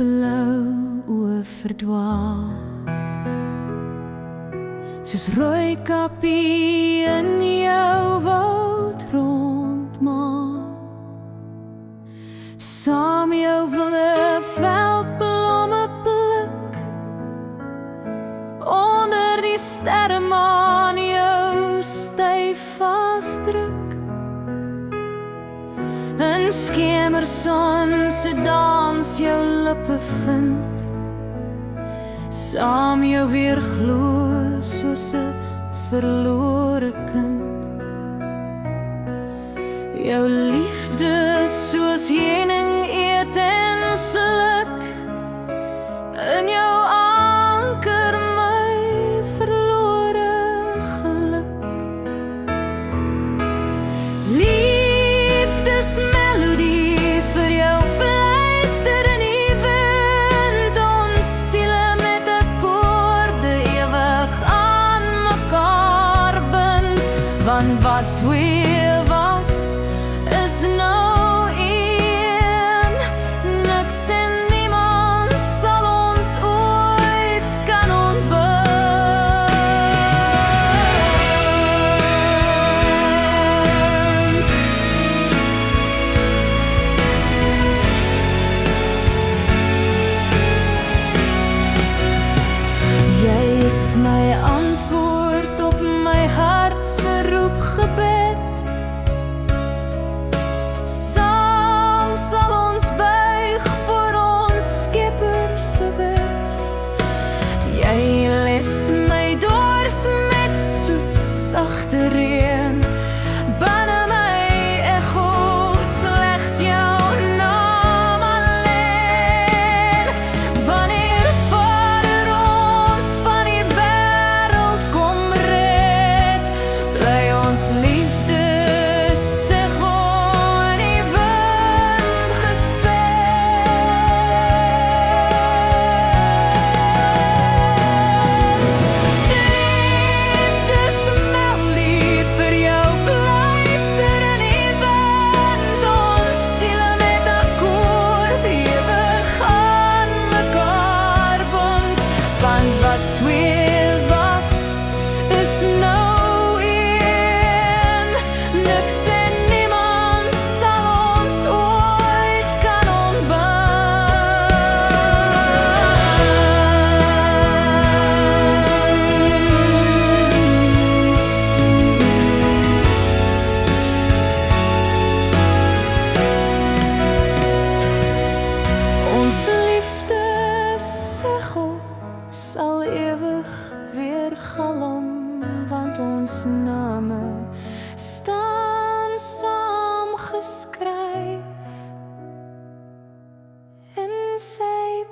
blou oë verdwaal, soos rooi kappie in jou woud rondmaal. Saam jou wilde veldblomme pluk, onder die sterremaan jou styf vasdruk. In skemerson se dans jou lippe vind, saam jou weer glo soos 'n verlore kind. Jou liefde soos heuning eet en sluk, in jou anker my verlore geluk. Liefdesmelodie vir jou fluister in die wind, ons siele met akkoorde ewig aan mekaar bind. Want wat twee was, is nou een, niks en niemand sal ons ooit kan ontbind. Jy is my antwoord op my hart se roepgebed. Saam sal ons buig voor ons Skepper se wet. Jy les my dors met soet sagte reën, binne my echo slegs jou naam alleen. Wanneer Vader ons van die wêreld kom red, bly ons liefde segel in die wind Liefdesmelodie vir jou fluister in die wind, ons siele met akkoord ewig aan mekaar bind. Want wat twee was, is nou een, niks en niemand sal ons ooit kan Ons liefdesegel sal ewig weer galm, want ons name staan saam geskryf in sy